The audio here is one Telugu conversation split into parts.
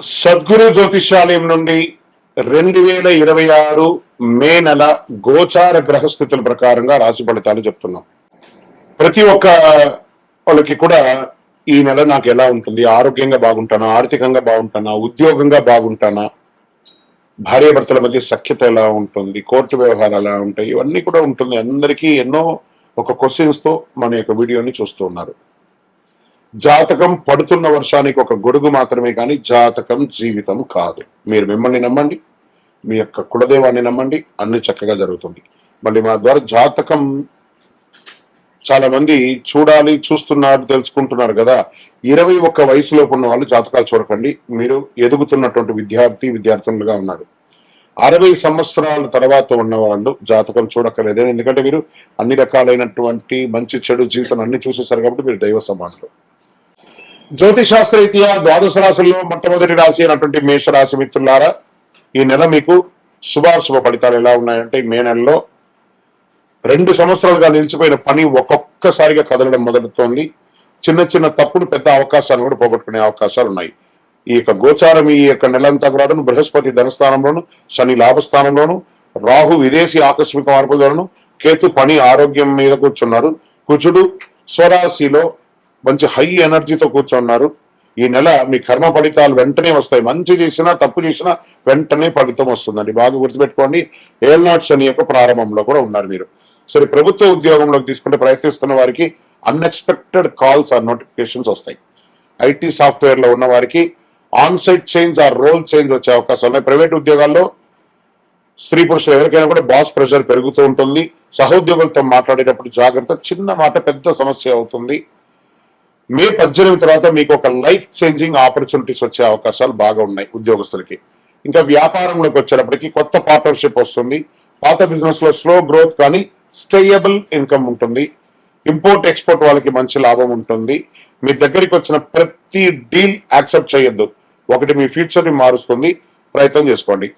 సద్గురు జ్యోతిష్యాలయం నుండి 2026 మే నెల గోచార గ్రహస్థితుల ప్రకారంగా రాశి ఫలితాలు చెప్తున్నాం. ప్రతి ఒక్క వాళ్ళకి కూడా ఈ నెల నాకు ఎలా ఉంటుంది, ఆరోగ్యంగా బాగుంటానా, ఆర్థికంగా బాగుంటానా, ఉద్యోగంగా బాగుంటానా, భార్యాభర్తల మధ్య సఖ్యత ఎలా ఉంటుంది, కోర్టు వ్యవహారాలు ఎలా ఉంటాయి, ఇవన్నీ కూడా ఉంటుంది. అందరికీ ఎన్నో ఒక క్వశ్చన్స్ తో మన యొక్క వీడియోని చూస్తూ ఉన్నారు. జాతకం పడుతున్న వర్షానికి ఒక గొడుగు మాత్రమే కానీ జాతకం జీవితం కాదు. మీరు మిమ్మల్ని నమ్మండి, మీ యొక్క కులదేవాన్ని నమ్మండి, అన్ని చక్కగా జరుగుతుంది. మళ్ళీ మా ద్వారా జాతకం చాలా మంది చూస్తున్నారు, తెలుసుకుంటున్నారు కదా. 21 వయసులోపు ఉన్న వాళ్ళు జాతకాలు చూడకండి. మీరు ఎదుగుతున్నటువంటి విద్యార్థులుగా ఉన్నారు. 60 సంవత్సరాల తర్వాత ఉన్న వాళ్ళు జాతకం చూడక్కర్లేదు. ఎందుకంటే మీరు అన్ని రకాలైనటువంటి మంచి చెడు జీవితం అన్ని చూసేసారు కాబట్టి మీరు దైవ సమానులు. జ్యోతిశాస్త్రరీత్యా ద్వాదశ రాశుల్లో మొట్టమొదటి రాశి అయినటువంటి మేషరాశి మిత్రులారా, ఈ నెల మీకు శుభాశుభ ఫలితాలు ఎలా ఉన్నాయంటే, మే నెలలో 2 సంవత్సరాలుగా నిలిచిపోయిన పని ఒక్కొక్కసారిగా కదలడం మొదలుతోంది. చిన్న చిన్న తప్పుడు పెద్ద అవకాశాలను కూడా పోగొట్టుకునే అవకాశాలు ఉన్నాయి. ఈ యొక్క గోచారం ఈ యొక్క నెలంతా కూడా బృహస్పతి ధనస్థానంలోను, శని లాభస్థానంలోను, రాహు విదేశీ ఆకస్మిక మార్పులను, కేతు పని ఆరోగ్యం మీద కూర్చున్నారు, కుజుడు స్వరాశిలో మంచి హై ఎనర్జీతో కూర్చున్నారు. ఈ నెల మీ కర్మ ఫలితాలు వెంటనే వస్తాయి. మంచి చేసినా తప్పు చేసినా వెంటనే ఫలితం వస్తుందండి. బాగా గుర్తుపెట్టుకోండి. ఏళ్నాటి శని యొక్క ప్రారంభంలో కూడా ఉన్నారు మీరు. సరే, ప్రభుత్వ ఉద్యోగంలోకి తీసుకుంటే ప్రయత్నిస్తున్న వారికి అన్ఎక్స్పెక్టెడ్ కాల్స్ ఆర్ నోటిఫికేషన్స్ వస్తాయి. ఐటీ సాఫ్ట్వేర్ లో ఉన్న వారికి on site change or role change వచ్చే అవకాశాలు ఉన్నాయి. ప్రైవేట్ ఉద్యోగాల్లో స్త్రీ పురుషులు ఎవరికైనా కూడా బాస్ ప్రెషర్ పెరుగుతూ ఉంటుంది. సహోద్యోగులతో మాట్లాడేటప్పుడు జాగ్రత్త. చిన్న మాట పెద్ద సమస్య అవుతుంది. మే 18 తర్వాత మీకు ఒక లైఫ్ చేంజింగ్ ఆపర్చునిటీస్ వచ్చే అవకాశాలు బాగా ఉన్నాయి ఉద్యోగస్తులకి. ఇంకా వ్యాపారంలోకి వచ్చేటప్పటికి కొత్త పార్ట్నర్షిప్ వస్తుంది. పాత బిజినెస్ లో స్లో గ్రోత్ కానీ స్టేయబుల్ ఇన్కమ్ ఉంటుంది. ఇంపోర్ట్ ఎక్స్పోర్ట్ వాళ్ళకి మంచి లాభం ఉంటుంది. మీ దగ్గరికి వచ్చిన ప్రతి డీల్ యాక్సెప్ట్ చేయొద్దు. ఒకటి మీ ఫ్యూచర్ ని మారుస్తుంది. ప్రయత్నం చేసుకోండి.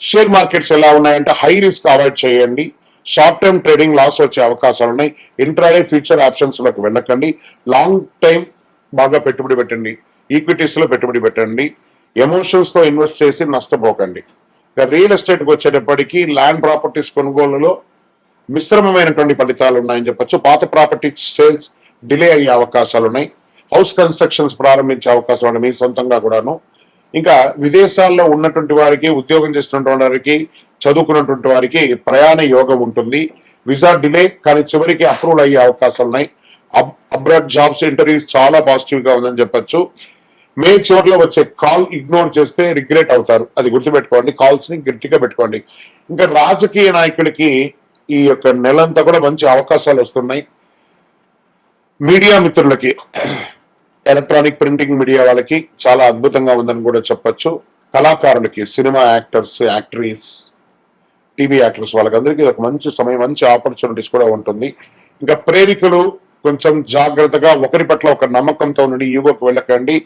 షేర్ మార్కెట్స్ ఎలా ఉన్నాయంటే హై రిస్క్ అవాయిడ్ చేయండి. షార్ట్ టర్మ్ ట్రేడింగ్ లాస్ వచ్చే అవకాశాలు ఉన్నాయి. ఇంట్రాడే ఫ్యూచర్ ఆప్షన్స్ లోకి వెళ్ళకండి. లాంగ్ టైం బాగా పెట్టుబడి పెట్టండి. ఈక్విటీస్ లో పెట్టుబడి పెట్టండి. ఎమోషన్స్ తో ఇన్వెస్ట్ చేసి నష్టపోకండి. ఇక రియల్ ఎస్టేట్ కి వచ్చేటప్పటికి ల్యాండ్ ప్రాపర్టీస్ కొనుగోలులో మిశ్రమమైనటువంటి ఫలితాలు ఉన్నాయని చెప్పొచ్చు. పాత ప్రాపర్టీ సేల్స్ డిలే అయ్యే అవకాశాలు ఉన్నాయి. హౌస్ కన్స్ట్రక్షన్స్ ప్రారంభించే అవకాశాలు ఉన్నాయి మీ సొంతంగా కూడాను. ఇంకా విదేశాల్లో ఉన్నటువంటి వారికి, ఉద్యోగం చేస్తున్నటువంటి వారికి, చదువుకున్నటువంటి వారికి ప్రయాణ యోగం ఉంటుంది. వీసా డిలే కానీ చివరికి అప్రూవల్ అయ్యే అవకాశాలు ఉన్నాయి. అబ్రాడ్ జాబ్స్ ఇంటర్వ్యూస్ చాలా పాజిటివ్ గా ఉందని చెప్పొచ్చు. మే చివరిలో వచ్చే కాల్ ఇగ్నోర్ చేస్తే రిగ్రెట్ అవుతారు. అది గుర్తుపెట్టుకోండి. కాల్స్ ని గట్టిగా పెట్టుకోండి. ఇంకా రాజకీయ నాయకులకి ఈ యొక్క నెలంతా కూడా మంచి అవకాశాలు వస్తున్నాయి. మీడియా మిత్రులకి, ఎలక్ట్రానిక్ ప్రింటింగ్ మీడియా వాళ్ళకి చాలా అద్భుతంగా ఉందని కూడా చెప్పొచ్చు. కళాకారులకి, సినిమా యాక్టర్స్, యాక్ట్రీస్, టీవీ యాక్టర్స్ వాళ్ళకందరికీ ఒక మంచి సమయం, మంచి ఆపర్చునిటీస్ కూడా ఉంటుంది. ఇంకా ప్రేమికులు కొంచెం జాగ్రత్తగా, ఒకరి పట్ల ఒక నమ్మకంతో ఉండి ఈగోకి వెళ్ళకండి.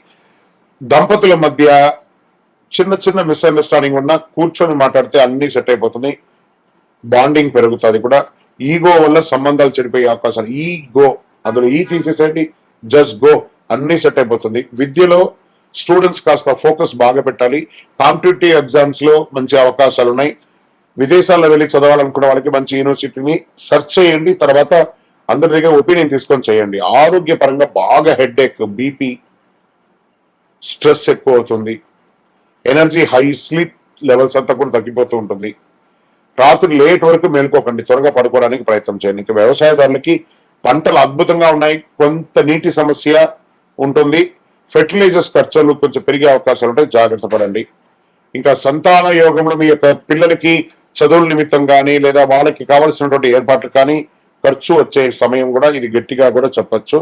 దంపతుల మధ్య చిన్న చిన్న మిస్అండర్స్టాండింగ్ ఉన్నా కూర్చొని మాట్లాడితే అన్ని సెట్ అయిపోతుంది. బాండింగ్ పెరుగుతుంది కూడా. ఈగో వల్ల సంబంధాలు చెడిపోయే అవకాశాలు. ఈగో అందులో ఈ తీసేసేయండి, జస్ట్ గో, అన్ని సెట్ అయిపోతుంది. విద్యలో స్టూడెంట్స్ కాస్త ఫోకస్ బాగా పెట్టాలి. కాంపిటేటివ్ ఎగ్జామ్స్ లో మంచి అవకాశాలు ఉన్నాయి. విదేశాల్లో వెళ్ళి చదవాలనుకున్న వాళ్ళకి మంచి యూనివర్సిటీని సెర్చ్ చేయండి. తర్వాత అందరి దగ్గర ఒపీనియన్ తీసుకొని చేయండి. ఆరోగ్యపరంగా బాగా హెడ్ఏక్, బీపీ, స్ట్రెస్ ఎక్కువ అవుతుంది. ఎనర్జీ హై, స్లీప్ లెవెల్స్ అంతా కూడా తగ్గిపోతూ ఉంటుంది. రాత్రి లేట్ వరకు మేల్కోకండి. త్వరగా పడుకోవడానికి ప్రయత్నం చేయండి. ఇంకా వ్యవసాయదారులకి పంటలు అద్భుతంగా ఉన్నాయి. కొంత నీటి సమస్య ఉంటుంది. ఫెర్టిలైజర్స్ ఖర్చులు కొంచెం పెరిగే అవకాశాలు ఉంటాయి. జాగ్రత్త పడండి. ఇంకా సంతాన యోగంలో మీ యొక్క పిల్లలకి చదువుల నిమిత్తం కానీ లేదా వాళ్ళకి కావాల్సినటువంటి ఏర్పాట్లు కానీ ఖర్చు వచ్చే సమయం కూడా ఇది గట్టిగా కూడా చెప్పచ్చు.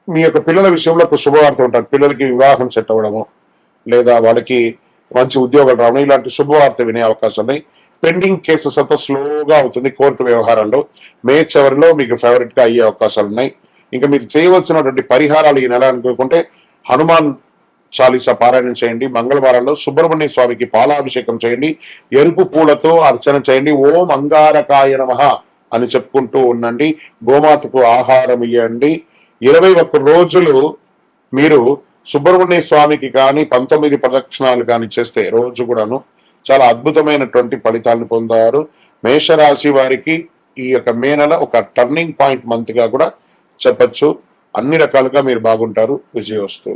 మీ యొక్క పిల్లల విషయంలో ఒక శుభవార్త ఉంటారు. పిల్లలకి వివాహం సెట్ అవ్వడము లేదా వాళ్ళకి మంచి ఉద్యోగాలు రావడం, ఇలాంటి శుభవార్త వినే అవకాశం ఉన్నాయి. పెండింగ్ కేసెస్ అంతా స్లోగా అవుతుంది. కోర్టు వ్యవహారాల్లో మే చివరిలో మీకు ఫేవరెట్ గా అయ్యే అవకాశాలు ఉన్నాయి. ఇంకా మీరు చేయవలసినటువంటి పరిహారాలు ఈ నెల అనుకుంటే హనుమాన్ చాలీసా పారాయణం చేయండి. మంగళవారాల్లో సుబ్రహ్మణ్య స్వామికి పాలాభిషేకం చేయండి. ఎరుపు పూలతో అర్చన చేయండి. ఓం అంగారకాయ నమః అని చెప్పుకుంటూ ఉండండి. గోమాతకు ఆహారం ఇవ్వండి. 21 రోజులు మీరు సుబ్రహ్మణ్య స్వామికి కానీ 19 ప్రదక్షిణాలు కానీ చేస్తే రోజు కూడాను చాలా అద్భుతమైనటువంటి ఫలితాలను పొందారు. మేషరాశి వారికి ఈ యొక్క మే నెల ఒక టర్నింగ్ పాయింట్ మంత్ గా కూడా చెప్పచ్చు. అన్ని రకాలుగా మీరు బాగుంటారు. విజయోస్తు.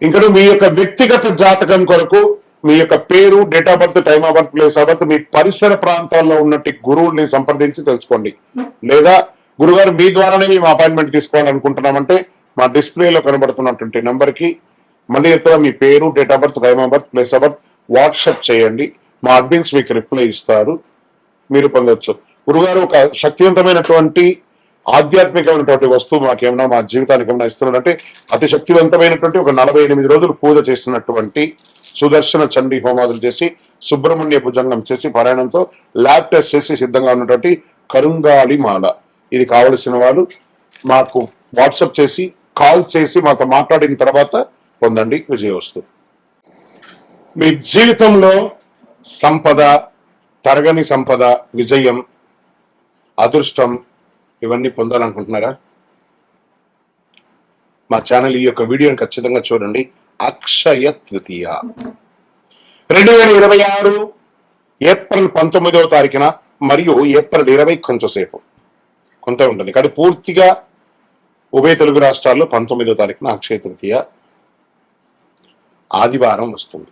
ఇంకా మీ యొక్క వ్యక్తిగత జాతకం కొరకు మీ యొక్క పేరు, date of birth, time of birth, place of birth, మీ పరిసర ప్రాంతాల్లో ఉన్నట్టు గురువుల్ని సంప్రదించి తెలుసుకోండి. లేదా గురుగారు మీ ద్వారానే మేము అపాయింట్మెంట్ తీసుకోవాలనుకుంటున్నామంటే మా డిస్ప్లేలో కనబడుతున్నటువంటి నెంబర్కి మళ్ళీ ఎక్కడ మీ పేరు, date of birth, time of birth, place of birth WhatsApp చేయండి. మా అడ్మిన్స్ మీకు రిప్లై ఇస్తారు. మీరు పొందొచ్చు. గురుగారు ఒక శక్తివంతమైనటువంటి ఆధ్యాత్మికమైనటువంటి వస్తువు మాకేమన్నా మా జీవితానికి ఏమైనా ఇస్తున్నారంటే అతి శక్తివంతమైనటువంటి ఒక 48 రోజులు పూజ చేసినటువంటి సుదర్శన చండీ హోమాదులు చేసి సుబ్రహ్మణ్య భుజంగం చేసి పారాయణంతో ల్యాబ్ టెస్ట్ చేసి సిద్ధంగా ఉన్నటువంటి కరుంగాలి మాల. ఇది కావలసిన వాళ్ళు మాకు వాట్సాప్ చేసి కాల్ చేసి మాతో మాట్లాడిన తర్వాత పొందండి. విజయోస్తు. మీ జీవితంలో సంపద, తరగని సంపద, విజయం, అదృష్టం ఇవన్నీ పొందాలనుకుంటున్నారా? మా ఛానల్ ఈ యొక్క వీడియోని ఖచ్చితంగా చూడండి. అక్షయ తృతీయ 2026 ఏప్రిల్ 19వ తారీఖున మరియు ఏప్రిల్ 20 కొంచెంసేపు కొంత ఉంటుంది కానీ పూర్తిగా ఉభయ తెలుగు రాష్ట్రాల్లో 19వ తారీఖున అక్షయ తృతీయ ఆదివారం వస్తుంది.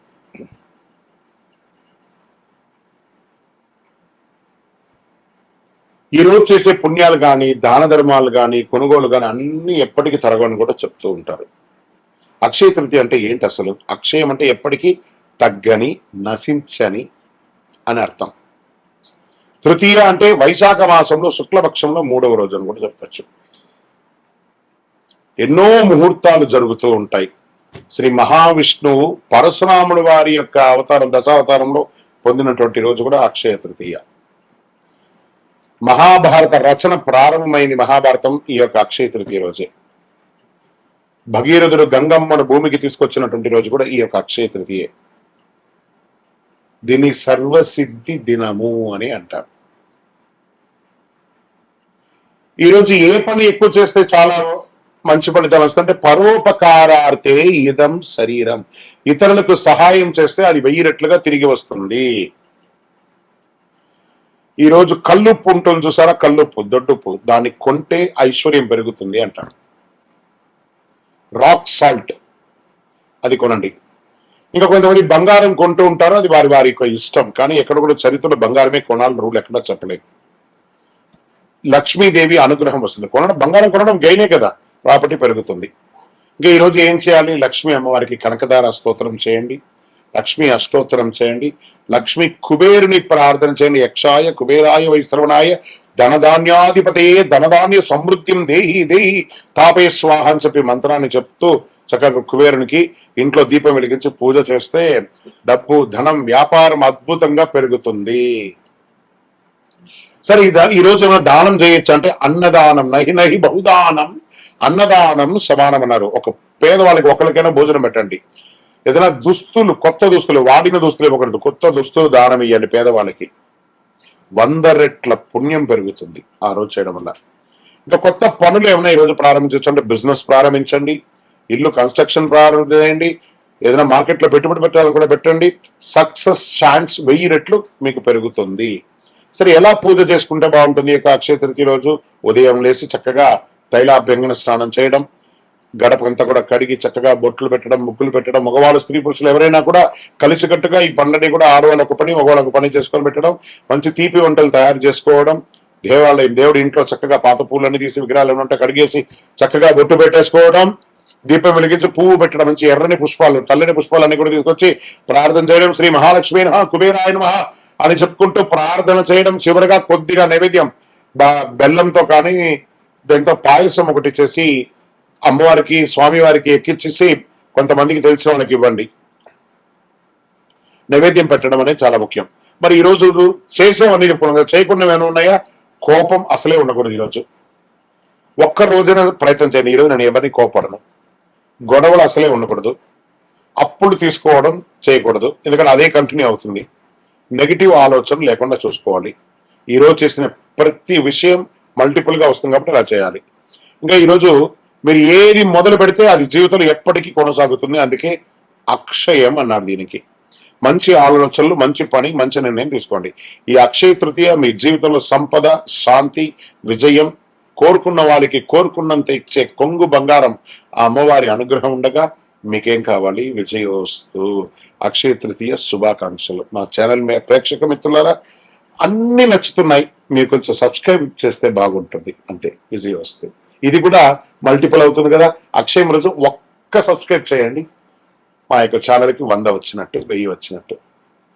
ఈ రోజు చేసే పుణ్యాలు కానీ, దాన ధర్మాలు కానీ, కొనుగోలు కానీ అన్ని ఎప్పటికీ తరగని కూడా చెప్తూ ఉంటారు. అక్షయ తృతీయ అంటే ఏంటి అసలు? అక్షయం అంటే ఎప్పటికీ తగ్గని, నశించని అని అర్థం. తృతీయ అంటే వైశాఖ మాసంలో శుక్లపక్షంలో 3వ రోజు అని కూడా చెప్పచ్చు. ఎన్నో ముహూర్తాలు జరుగుతూ ఉంటాయి. శ్రీ మహావిష్ణువు పరశురాముడు వారి యొక్క అవతారం దశావతారంలో పొందినటువంటి రోజు కూడా అక్షయ తృతీయ. మహాభారత రచన ప్రారంభమైంది మహాభారతం ఈ యొక్క అక్షయ తృతీయ రోజే. భగీరథుడు గంగమ్మను భూమికి తీసుకొచ్చినటువంటి రోజు కూడా ఈ యొక్క అక్షయ తృతీయే. దీన్ని సర్వసిద్ధి దినము అని అంటారు. ఈరోజు ఏ పని ఎక్కువ చేస్తే చాలా మంచి ఫలితాలు వస్తుందంటే పరోపకారార్థే ఇదం శరీరం. ఇతరులకు సహాయం చేస్తే అది 1000 రెట్లుగా తిరిగి వస్తుంది. ఈ రోజు కల్లుప్పు ఉంటుంది చూసారా, కల్లుప్పు, దొడ్డుప్పు, దాన్ని కొంటే ఐశ్వర్యం పెరుగుతుంది అంటారు. రాక్ సాల్ట్ అది కొనండి. ఇంకా కొంతమంది బంగారం కొంటూ ఉంటారు, అది వారి వారి యొక్క ఇష్టం. కానీ ఎక్కడ కూడా చరిత్రలో బంగారమే కొనాలని రూల్ ఎక్కడా చెప్పలేదు. లక్ష్మీదేవి అనుగ్రహం వస్తుంది. బంగారం కొనడం గైనే కదా, ప్రాపర్టీ పెరుగుతుంది. ఇంకా ఈరోజు ఏం చేయాలి? లక్ష్మీ అమ్మవారికి కనకదార స్తోత్రం చేయండి, లక్ష్మీ అష్టోత్తరం చేయండి, లక్ష్మీ కుబేరుని ప్రార్థన చేయండి. యక్షాయ కుబేరాయ వైశ్రవణాయ ధనధాన్యాధిపతయే ధనధాన్య సమృద్ధిం దేహి దేహి తాపే స్వాహ అని చెప్పి మంత్రాన్ని చెప్తూ చక్కగా కుబేరునికి ఇంట్లో దీపం వెలిగించి పూజ చేస్తే డబ్బు, ధనం, వ్యాపారం అద్భుతంగా పెరుగుతుంది. సరే, ఈ రోజు ఏమైనా దానం చేయొచ్చు అంటే అన్నదానం, నహి నహి బహుదానం, అన్నదానం సమానం అన్నారు. ఒక పేదవాళ్ళకి ఒకరికైనా భోజనం పెట్టండి. ఏదైనా దుస్తులు, కొత్త దుస్తులు, వాడిన దుస్తులు ఇవ్వకూడదు, కొత్త దుస్తులు దానం ఇవ్వండి పేదవాళ్ళకి. 100 రెట్ల పుణ్యం పెరుగుతుంది ఆ రోజు చేయడం వల్ల. ఇంకా కొత్త పనులు ఏమైనా ఈ రోజు ప్రారంభించవచ్చు అంటే బిజినెస్ ప్రారంభించండి, ఇల్లు కన్స్ట్రక్షన్ ప్రారంభించండి, ఏదైనా మార్కెట్లో పెట్టుబడి పెట్టాలని కూడా పెట్టండి. సక్సెస్ ఛాన్స్ 1000 రెట్లు మీకు పెరుగుతుంది. సరే, ఎలా పూజ చేసుకుంటే బాగుంటుంది? ఈ యొక్క అక్షయ తృతీయ రోజు ఉదయం లేచి చక్కగా తైలాభ్యంగన స్నానం చేయడం, గడపంతా కూడా కడిగి చక్కగా బొట్లు పెట్టడం, ముగ్గులు పెట్టడం, మగవాళ్ళు స్త్రీ పురుషులు ఎవరైనా కూడా కలిసికట్టుగా ఈ పండుగని కూడా ఆడవాళ్ళు ఒక పని, మగవాళ్ళు ఒక పని చేసుకొని పెట్టడం, మంచి తీపి వంటలు తయారు చేసుకోవడం, దేవాలయం దేవుడి ఇంట్లో చక్కగా పాత పూలన్నీ తీసి విగ్రహాలు ఏమంటే కడిగేసి చక్కగా బొట్టు పెట్టేసుకోవడం, దీపం వెలిగించి పువ్వు పెట్టడం, మంచి ఎర్రని పుష్పాలు, తెల్లని పుష్పాలు అన్ని కూడా తీసుకొచ్చి ప్రార్థన చేయడం, శ్రీ మహాలక్ష్మి నమః కుబేరాయ నమః అని చెప్పుకుంటూ ప్రార్థన చేయడం. చివరిగా కొద్దిగా నైవేద్యం బెల్లంతో కానీ దాంతో పాయసం ఒకటి చేసి అమ్మవారికి, స్వామివారికి ఎక్కించేసి కొంతమందికి తెలిసిన వాళ్ళకి ఇవ్వండి. నైవేద్యం పెట్టడం అనేది చాలా ముఖ్యం. మరి ఈ రోజు చేసేవన్నీ చెప్పుకున్నాం, చేయకుండా ఏమైనా ఉన్నాయా? కోపం అసలే ఉండకూడదు. ఈరోజు ఒక్క రోజున ప్రయత్నం చేయండి. ఈరోజు నేను ఎవరిని కోపడను, గొడవలు అసలే ఉండకూడదు, అప్పులు తీసుకోవడం చేయకూడదు, ఎందుకంటే అదే కంటిన్యూ అవుతుంది. నెగిటివ్ ఆలోచన లేకుండా చూసుకోవాలి. ఈరోజు చేసిన ప్రతి విషయం మల్టిపుల్ గా వస్తుంది కాబట్టి అలా చేయాలి. ఇంకా ఈరోజు మీరు ఏది మొదలు పెడితే అది జీవితంలో ఎప్పటికీ కొనసాగుతుంది. అందుకే అక్షయం అన్నారు దీనికి. మంచి ఆలోచనలు, మంచి పని, మంచి నిర్ణయం తీసుకోండి. ఈ అక్షయ తృతీయ మీ జీవితంలో సంపద, శాంతి, విజయం, కోరుకున్న వాళ్ళకి కోరుకున్నంత ఇచ్చే కొంగు బంగారం ఆ అమ్మవారి అనుగ్రహం ఉండగా మీకేం కావాలి? విజయోస్తు. అక్షయ తృతీయ శుభాకాంక్షలు. మా ఛానల్ ప్రేక్షక మిత్రులారా, అన్ని నచ్చుతున్నాయి, మీరు కొంచెం సబ్స్క్రైబ్ చేస్తే బాగుంటుంది అంతే. విజయోస్తు. ఇది కూడా మల్టిపుల్ అవుతుంది కదా. అక్షయం రోజు ఒక్క సబ్స్క్రైబ్ చేయండి, మా యొక్క ఛానల్కి 100 వచ్చినట్టు, 1000 వచ్చినట్టు.